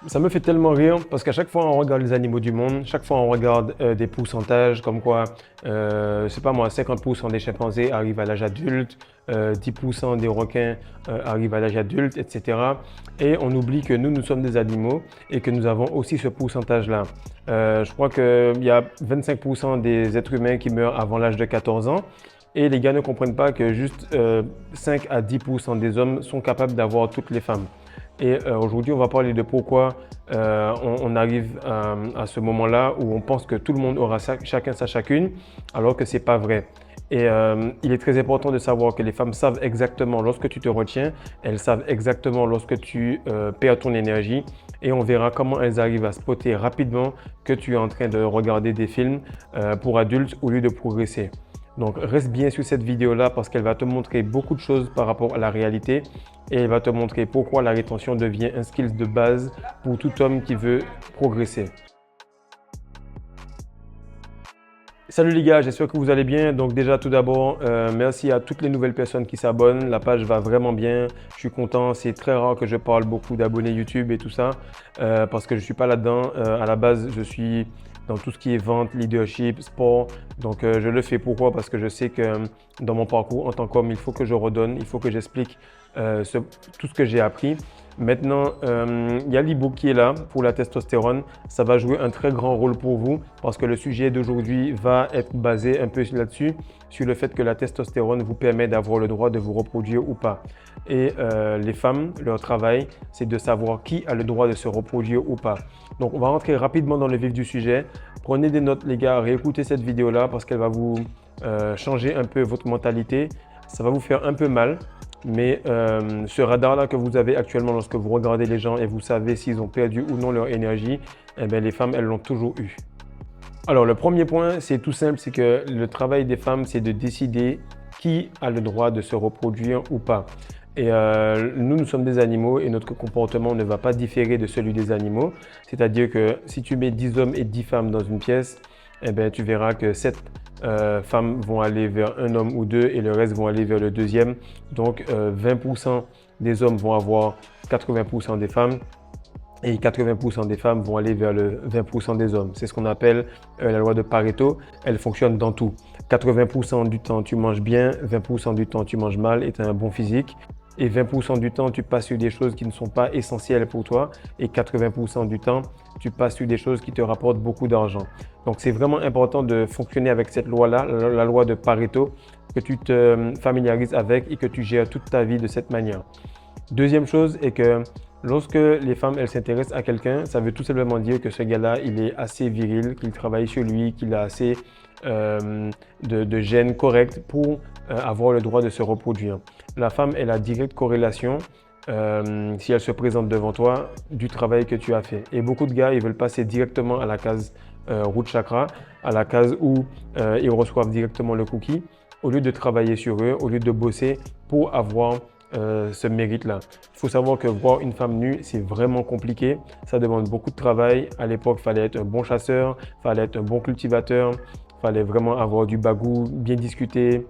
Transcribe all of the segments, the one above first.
Ça me fait tellement rire parce qu'à chaque fois on regarde les animaux du monde, chaque fois on regarde des pourcentages comme quoi, je sais pas moi, 50% des chimpanzés arrivent à l'âge adulte, 10% des requins arrivent à l'âge adulte, etc. Et on oublie que nous sommes des animaux et que nous avons aussi ce pourcentage-là. Je crois qu'il y a 25% des êtres humains qui meurent avant l'âge de 14 ans. Et les gars ne comprennent pas que juste 5 à 10% des hommes sont capables d'avoir toutes les femmes. Et aujourd'hui, on va parler de pourquoi on arrive à ce moment-là où on pense que tout le monde aura chacun sa chacune, alors que c'est pas vrai. Et il est très important de savoir que les femmes savent exactement lorsque tu te retiens, elles savent exactement lorsque tu perds ton énergie et on verra comment elles arrivent à spotter rapidement que tu es en train de regarder des films pour adultes au lieu de progresser. Donc reste bien sur cette vidéo-là parce qu'elle va te montrer beaucoup de choses par rapport à la réalité et elle va te montrer pourquoi la rétention devient un skill de base pour tout homme qui veut progresser. Salut les gars, j'espère que vous allez bien. Donc déjà tout d'abord, merci à toutes les nouvelles personnes qui s'abonnent. La page va vraiment bien. Je suis content. C'est très rare que je parle beaucoup d'abonnés YouTube et tout ça parce que je ne suis pas là-dedans. À la base, je suis dans tout ce qui est vente, leadership, sport. Donc je le fais pourquoi? Parce que je sais que dans mon parcours en tant qu'homme, il faut que je redonne, il faut que j'explique tout ce que j'ai appris. Maintenant, il y a l'e-book qui est là pour la testostérone. Ça va jouer un très grand rôle pour vous parce que le sujet d'aujourd'hui va être basé un peu là-dessus, sur le fait que la testostérone vous permet d'avoir le droit de vous reproduire ou pas. Et les femmes, leur travail, c'est de savoir qui a le droit de se reproduire ou pas. Donc, on va rentrer rapidement dans le vif du sujet. Prenez des notes, les gars, réécoutez cette vidéo-là parce qu'elle va vous changer un peu votre mentalité. Ça va vous faire un peu mal. Mais ce radar-là que vous avez actuellement lorsque vous regardez les gens et vous savez s'ils ont perdu ou non leur énergie, eh bien, les femmes, elles l'ont toujours eu. Alors, le premier point, c'est tout simple, c'est que le travail des femmes, c'est de décider qui a le droit de se reproduire ou pas. Et nous sommes des animaux et notre comportement ne va pas différer de celui des animaux. C'est-à-dire que si tu mets 10 hommes et 10 femmes dans une pièce, eh bien, tu verras que 7 femmes vont aller vers un homme ou deux et le reste vont aller vers le deuxième. Donc 20% des hommes vont avoir 80% des femmes et 80% des femmes vont aller vers le 20% des hommes. C'est ce qu'on appelle la loi de Pareto. Elle fonctionne dans tout. 80% du temps, tu manges bien, 20% du temps, tu manges mal et tu as un bon physique. Et 20% du temps, tu passes sur des choses qui ne sont pas essentielles pour toi. Et 80% du temps, tu passes sur des choses qui te rapportent beaucoup d'argent. Donc, c'est vraiment important de fonctionner avec cette loi-là, la loi de Pareto, que tu te familiarises avec et que tu gères toute ta vie de cette manière. Deuxième chose est que lorsque les femmes elles s'intéressent à quelqu'un, ça veut tout simplement dire que ce gars-là, il est assez viril, qu'il travaille sur lui, qu'il a assez de gènes corrects pour avoir le droit de se reproduire. La femme, elle a directe corrélation si elle se présente devant toi du travail que tu as fait. Et beaucoup de gars, ils veulent passer directement à la case root chakra, à la case où ils reçoivent directement le cookie, au lieu de travailler sur eux, au lieu de bosser pour avoir ce mérite-là. Il faut savoir que voir une femme nue, c'est vraiment compliqué. Ça demande beaucoup de travail. À l'époque, il fallait être un bon chasseur, il fallait être un bon cultivateur, il fallait vraiment avoir du bagou, bien discuter.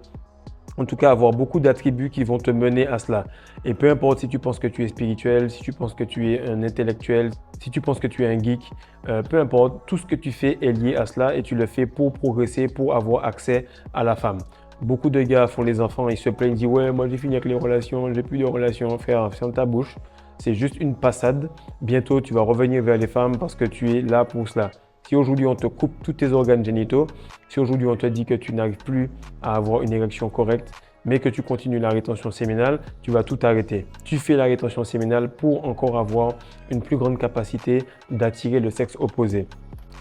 En tout cas, avoir beaucoup d'attributs qui vont te mener à cela. Et peu importe si tu penses que tu es spirituel, si tu penses que tu es un intellectuel, si tu penses que tu es un geek, peu importe, tout ce que tu fais est lié à cela et tu le fais pour progresser, pour avoir accès à la femme. Beaucoup de gars font les enfants, ils se plaignent, ils disent ouais, moi j'ai fini avec les relations, j'ai plus de relations, frère, ferme ta bouche. C'est juste une passade. Bientôt, tu vas revenir vers les femmes parce que tu es là pour cela. Si aujourd'hui on te coupe tous tes organes génitaux, si aujourd'hui on te dit que tu n'arrives plus à avoir une érection correcte, mais que tu continues la rétention séminale, tu vas tout arrêter. Tu fais la rétention séminale pour encore avoir une plus grande capacité d'attirer le sexe opposé.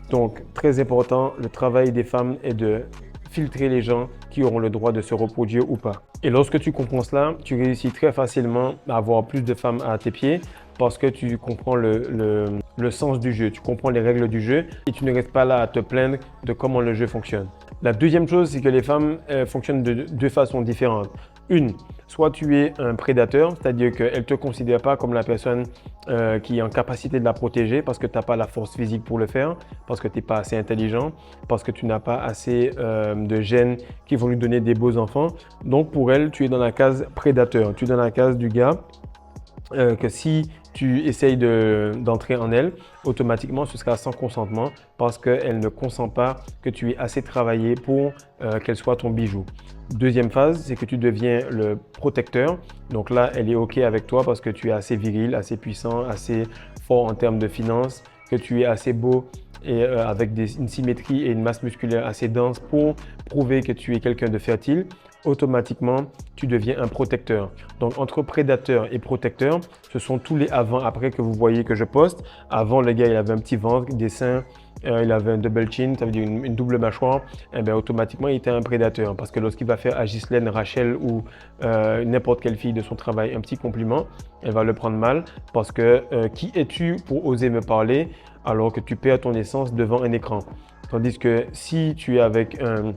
Donc, très important, le travail des femmes est de filtrer les gens qui auront le droit de se reproduire ou pas. Et lorsque tu comprends cela, tu réussis très facilement à avoir plus de femmes à tes pieds parce que tu comprends le sens du jeu, tu comprends les règles du jeu et tu ne restes pas là à te plaindre de comment le jeu fonctionne. La deuxième chose, c'est que les femmes fonctionnent de deux façons différentes. Une, soit tu es un prédateur, c'est-à-dire qu'elle ne te considère pas comme la personne qui est en capacité de la protéger parce que tu n'as pas la force physique pour le faire, parce que tu n'es pas assez intelligent, parce que tu n'as pas assez de gènes qui vont lui donner des beaux enfants. Donc pour elle, tu es dans la case prédateur, tu es dans la case du gars que si tu essayes d'entrer en elle, automatiquement ce sera sans consentement parce qu'elle ne consent pas que tu aies assez travaillé pour qu'elle soit ton bijou. Deuxième phase, c'est que tu deviens le protecteur. Donc là, elle est OK avec toi parce que tu es assez viril, assez puissant, assez fort en termes de finances, que tu es assez beau et avec une symétrie et une masse musculaire assez dense pour prouver que tu es quelqu'un de fertile. Automatiquement, tu deviens un protecteur. Donc, entre prédateur et protecteur, ce sont tous les avant-après que vous voyez que je poste. Avant, le gars, il avait un petit ventre, des seins, il avait un double chin, ça veut dire une double mâchoire. Et bien, automatiquement, il était un prédateur. Parce que lorsqu'il va faire à Ghislaine, Rachel ou n'importe quelle fille de son travail un petit compliment, elle va le prendre mal. Parce que qui es-tu pour oser me parler alors que tu perds ton essence devant un écran? Tandis que si tu es avec un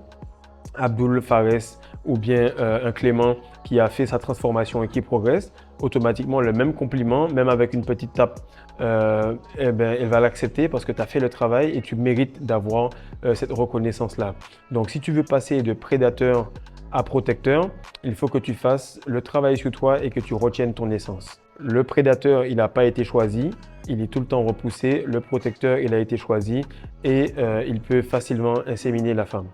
Abdul Fares ou bien un Clément qui a fait sa transformation et qui progresse, automatiquement le même compliment, même avec une petite tape, eh ben, elle va l'accepter parce que tu as fait le travail et tu mérites d'avoir cette reconnaissance-là. Donc si tu veux passer de prédateur à protecteur, il faut que tu fasses le travail sur toi et que tu retiennes ton essence. Le prédateur, il n'a pas été choisi, il est tout le temps repoussé. Le protecteur, il a été choisi et il peut facilement inséminer la femme.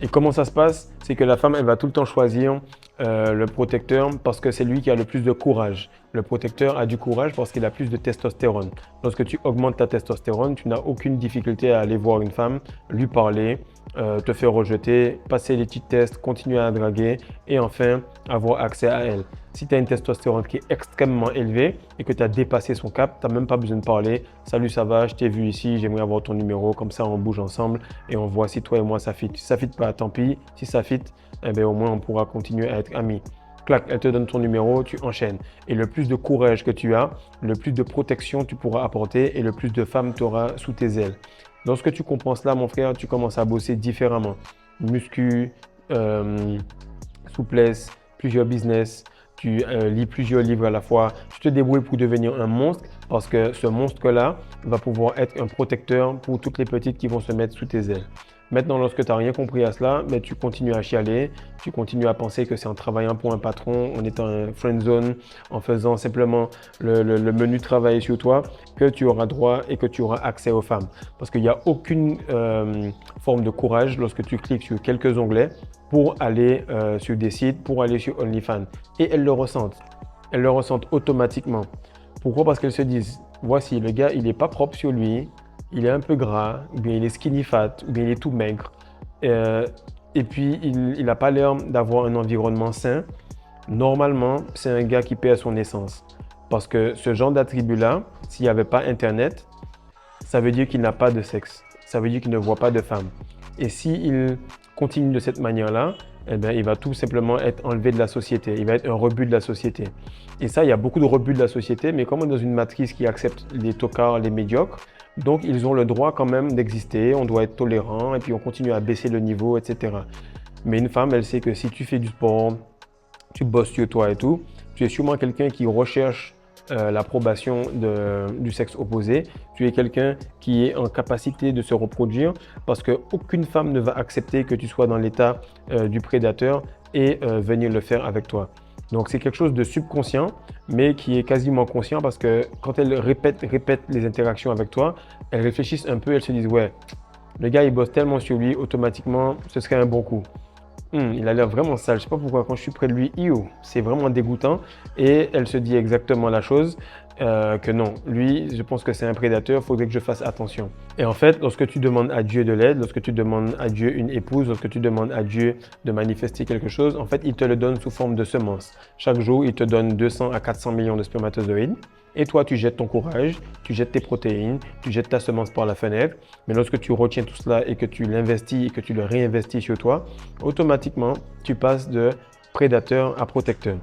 Et comment ça se passe? C'est que la femme, elle va tout le temps choisir le protecteur parce que c'est lui qui a le plus de courage. Le protecteur a du courage parce qu'il a plus de testostérone. Lorsque tu augmentes ta testostérone, tu n'as aucune difficulté à aller voir une femme, lui parler, te faire rejeter, passer les petits tests, continuer à draguer et enfin avoir accès à elle. Si tu as une testostérone qui est extrêmement élevée et que tu as dépassé son cap, tu n'as même pas besoin de parler. Salut, ça va, je t'ai vu ici, j'aimerais avoir ton numéro, comme ça on bouge ensemble et on voit si toi et moi ça fit. Si ça fit pas, tant pis. Si ça fit, eh bien, au moins on pourra continuer à être amis. Clac, elle te donne ton numéro, tu enchaînes. Et le plus de courage que tu as, le plus de protection tu pourras apporter et le plus de femmes tu auras sous tes ailes. Lorsque tu comprends cela, mon frère, tu commences à bosser différemment. Muscu, souplesse, plusieurs business, tu lis plusieurs livres à la fois, tu te débrouilles pour devenir un monstre parce que ce monstre-là va pouvoir être un protecteur pour toutes les petites qui vont se mettre sous tes ailes. Maintenant, lorsque tu n'as rien compris à cela, mais tu continues à chialer, tu continues à penser que c'est en travaillant pour un patron, en étant un friend zone, en faisant simplement le menu travail sur toi, que tu auras droit et que tu auras accès aux femmes. Parce qu'il n'y a aucune forme de courage lorsque tu cliques sur quelques onglets pour aller sur des sites, pour aller sur OnlyFans. Et elles le ressentent. Elles le ressentent automatiquement. Pourquoi? Parce qu'elles se disent, voici, le gars, il n'est pas propre sur lui, il est un peu gras, ou bien il est skinny fat, ou bien il est tout maigre. Et puis, il n'a pas l'air d'avoir un environnement sain. Normalement, c'est un gars qui perd son essence. Parce que ce genre d'attribut-là, s'il n'y avait pas Internet, ça veut dire qu'il n'a pas de sexe. Ça veut dire qu'il ne voit pas de femme. Et s'il continue de cette manière-là, eh bien, il va tout simplement être enlevé de la société. Il va être un rebut de la société. Et ça, il y a beaucoup de rebuts de la société, mais comme on est dans une matrice qui accepte les tocards, les médiocres, donc ils ont le droit quand même d'exister, on doit être tolérant et puis on continue à baisser le niveau, etc. Mais une femme, elle sait que si tu fais du sport, tu bosses sur toi et tout, tu es sûrement quelqu'un qui recherche l'approbation du sexe opposé. Tu es quelqu'un qui est en capacité de se reproduire parce qu'aucune femme ne va accepter que tu sois dans l'état du prédateur et venir le faire avec toi. Donc c'est quelque chose de subconscient, mais qui est quasiment conscient parce que quand elles répètent les interactions avec toi, elles réfléchissent un peu, elles se disent ouais, le gars il bosse tellement sur lui, automatiquement ce serait un bon coup. Il a l'air vraiment sale. Je sais pas pourquoi quand je suis près de lui, c'est vraiment dégoûtant. Et elle se dit exactement la chose, que non, lui, je pense que c'est un prédateur, il faudrait que je fasse attention. Et en fait, lorsque tu demandes à Dieu de l'aide, lorsque tu demandes à Dieu une épouse, lorsque tu demandes à Dieu de manifester quelque chose, en fait, il te le donne sous forme de semence. Chaque jour, il te donne 200 à 400 millions de spermatozoïdes. Et toi, tu jettes ton courage, tu jettes tes protéines, tu jettes ta semence par la fenêtre. Mais lorsque tu retiens tout cela et que tu l'investis et que tu le réinvestis sur toi, automatiquement, tu passes de prédateur à protecteur.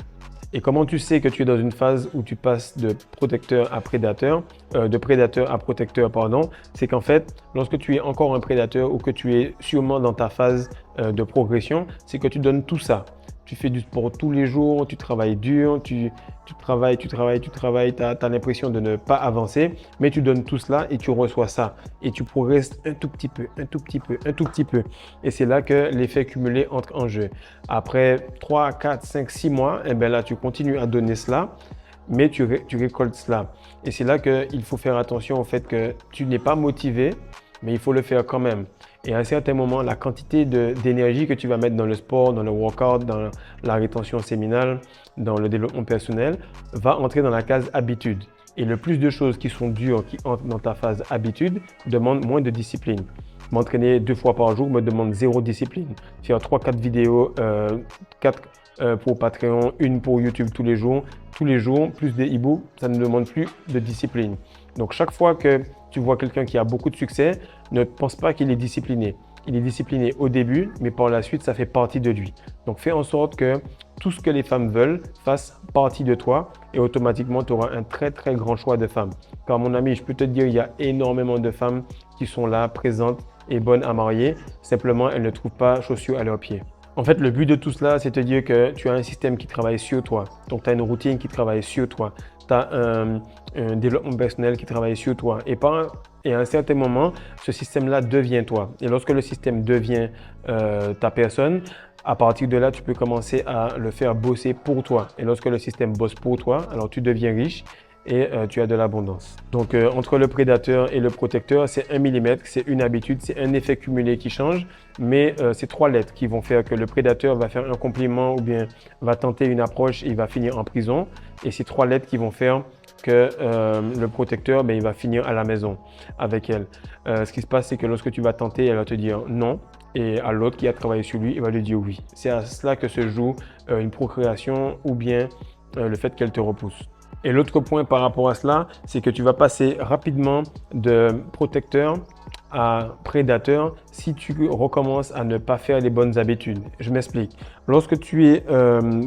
Et comment tu sais que tu es dans une phase où tu passes de protecteur à prédateur, de prédateur à protecteur, pardon, c'est qu'en fait, lorsque tu es encore un prédateur ou que tu es sûrement dans ta phase de progression, c'est que tu donnes tout ça. Tu fais du sport tous les jours, tu travailles dur, tu travailles, tu as l'impression de ne pas avancer, mais tu donnes tout cela et tu reçois ça. Et tu progresses un tout petit peu, un tout petit peu, un tout petit peu. Et c'est là que l'effet cumulé entre en jeu. Après 3, 4, 5, 6 mois, eh bien là, tu continues à donner cela. mais tu récoltes cela. Et c'est là qu'il faut faire attention au fait que tu n'es pas motivé, mais il faut le faire quand même. Et à un certain moment, la quantité d'énergie que tu vas mettre dans le sport, dans le workout, dans la rétention séminale, dans le développement personnel, va entrer dans la case habitude. Et le plus de choses qui sont dures, qui entrent dans ta phase habitude, demandent moins de discipline. M'entraîner 2 fois par jour me demande 0 discipline. Faire 3-4 vidéos, 4 pour Patreon, 1 pour YouTube tous les jours, plus des e-books, ça ne demande plus de discipline. Donc chaque fois que tu vois quelqu'un qui a beaucoup de succès, ne pense pas qu'il est discipliné. Il est discipliné au début, mais par la suite, ça fait partie de lui. Donc fais en sorte que tout ce que les femmes veulent fasse partie de toi et automatiquement, tu auras un très très grand choix de femmes. Car mon ami, je peux te dire, il y a énormément de femmes qui sont là, présentes et bonnes à marier. Simplement, elles ne trouvent pas chaussures à leurs pieds. En fait, le but de tout cela, c'est de te dire que tu as un système qui travaille sur toi. Donc, tu as une routine qui travaille sur toi. Tu as un développement personnel qui travaille sur toi. Et à un certain moment, ce système-là devient toi. Et lorsque le système devient ta personne, à partir de là, tu peux commencer à le faire bosser pour toi. Et lorsque le système bosse pour toi, alors tu deviens riche et tu as de l'abondance. Donc, entre le prédateur et le protecteur, c'est 1 mm, c'est une habitude, c'est un effet cumulé qui change, mais c'est 3 lettres qui vont faire que le prédateur va faire un compliment ou bien va tenter une approche et il va finir en prison. Et c'est 3 lettres qui vont faire que le protecteur, il va finir à la maison avec elle. Ce qui se passe, c'est que lorsque tu vas tenter, elle va te dire non. Et à l'autre qui a travaillé sur lui, il va lui dire oui. C'est à cela que se joue une procréation ou bien le fait qu'elle te repousse. Et l'autre point par rapport à cela, c'est que tu vas passer rapidement de protecteur à prédateur si tu recommences à ne pas faire les bonnes habitudes. Je m'explique. Lorsque tu es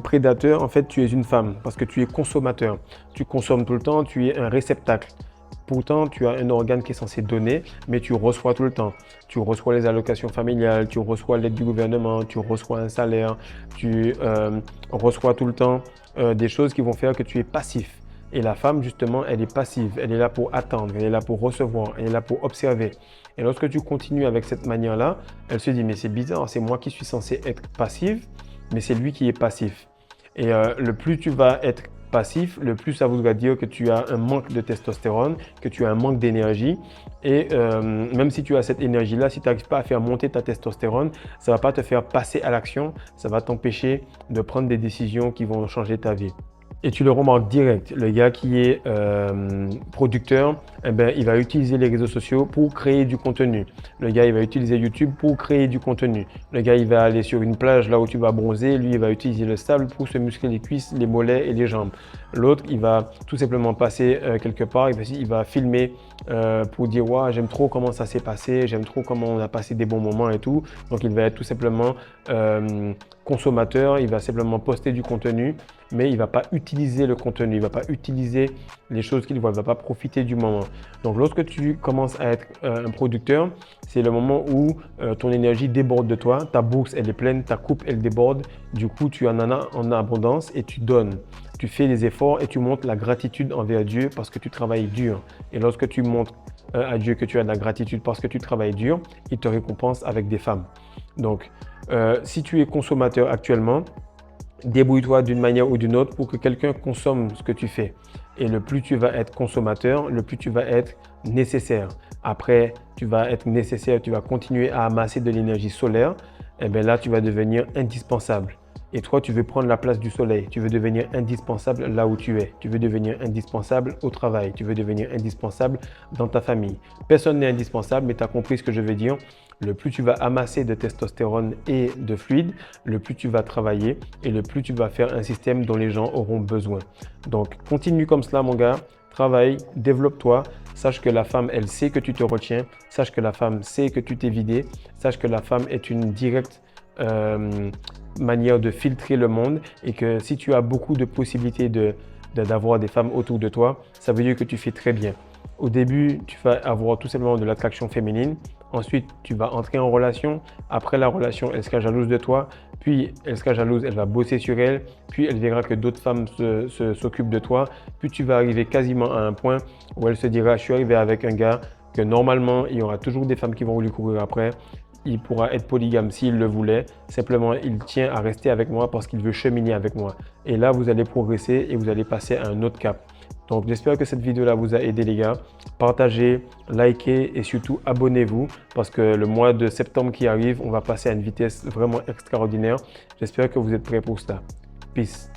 prédateur, en fait, tu es une femme parce que tu es consommateur. Tu consommes tout le temps, tu es un réceptacle. Pourtant, tu as un organe qui est censé donner, mais tu reçois tout le temps. Tu reçois les allocations familiales, tu reçois l'aide du gouvernement, tu reçois un salaire, tu reçois tout le temps des choses qui vont faire que tu es passif. Et la femme, justement, elle est passive. Elle est là pour attendre, elle est là pour recevoir, elle est là pour observer. Et lorsque tu continues avec cette manière-là, elle se dit, mais c'est bizarre, c'est moi qui suis censé être passive, mais c'est lui qui est passif. Et le plus tu vas être passif, le plus ça voudra dire que tu as un manque de testostérone, que tu as un manque d'énergie. Et même si tu as cette énergie-là, si tu n'arrives pas à faire monter ta testostérone, ça ne va pas te faire passer à l'action, ça va t'empêcher de prendre des décisions qui vont changer ta vie. Et tu le remarques direct, le gars qui est producteur, il va utiliser les réseaux sociaux pour créer du contenu. Le gars, il va utiliser YouTube pour créer du contenu. Le gars, il va aller sur une plage là où tu vas bronzer. Lui, il va utiliser le sable pour se muscler les cuisses, les mollets et les jambes. L'autre, il va tout simplement passer quelque part, il va filmer pour dire ouais, j'aime trop comment ça s'est passé, j'aime trop comment on a passé des bons moments et tout. Donc, il va être tout simplement consommateur, il va simplement poster du contenu, mais il ne va pas utiliser le contenu, il ne va pas utiliser les choses qu'il voit, il ne va pas profiter du moment. Donc, lorsque tu commences à être un producteur, c'est le moment où ton énergie déborde de toi, ta bourse elle est pleine, ta coupe elle déborde, du coup tu en as en abondance et tu donnes. Tu fais des efforts et tu montres la gratitude envers Dieu parce que tu travailles dur. Et lorsque tu montres à Dieu que tu as de la gratitude parce que tu travailles dur, il te récompense avec des femmes. Donc, si tu es consommateur actuellement, débrouille-toi d'une manière ou d'une autre pour que quelqu'un consomme ce que tu fais. Et le plus tu vas être consommateur, le plus tu vas être nécessaire. Après, tu vas être nécessaire, tu vas continuer à amasser de l'énergie solaire. Et bien là, tu vas devenir indispensable. Et toi, tu veux prendre la place du soleil. Tu veux devenir indispensable là où tu es. Tu veux devenir indispensable au travail. Tu veux devenir indispensable dans ta famille. Personne n'est indispensable, mais tu as compris ce que je veux dire. Le plus tu vas amasser de testostérone et de fluide, le plus tu vas travailler et le plus tu vas faire un système dont les gens auront besoin. Donc, continue comme cela, mon gars. Travaille, développe-toi. Sache que la femme, elle sait que tu te retiens. Sache que la femme sait que tu t'es vidé. Sache que la femme est une directe manière de filtrer le monde et que si tu as beaucoup de possibilités d'avoir des femmes autour de toi, ça veut dire que tu fais très bien. Au début, tu vas avoir tout simplement de l'attraction féminine. Ensuite, tu vas entrer en relation. Après la relation, elle sera jalouse de toi. Puis, elle sera jalouse, elle va bosser sur elle. Puis, elle verra que d'autres femmes s'occupent de toi. Puis, tu vas arriver quasiment à un point où elle se dira, je suis arrivé avec un gars que normalement, il y aura toujours des femmes qui vont lui courir après. il pourra être polygame s'il le voulait. Simplement, il tient à rester avec moi parce qu'il veut cheminer avec moi. Et là, vous allez progresser et vous allez passer à un autre cap. Donc, j'espère que cette vidéo-là vous a aidé les gars. Partagez, likez et surtout abonnez-vous parce que le mois de septembre qui arrive, on va passer à une vitesse vraiment extraordinaire. J'espère que vous êtes prêts pour ça. Peace.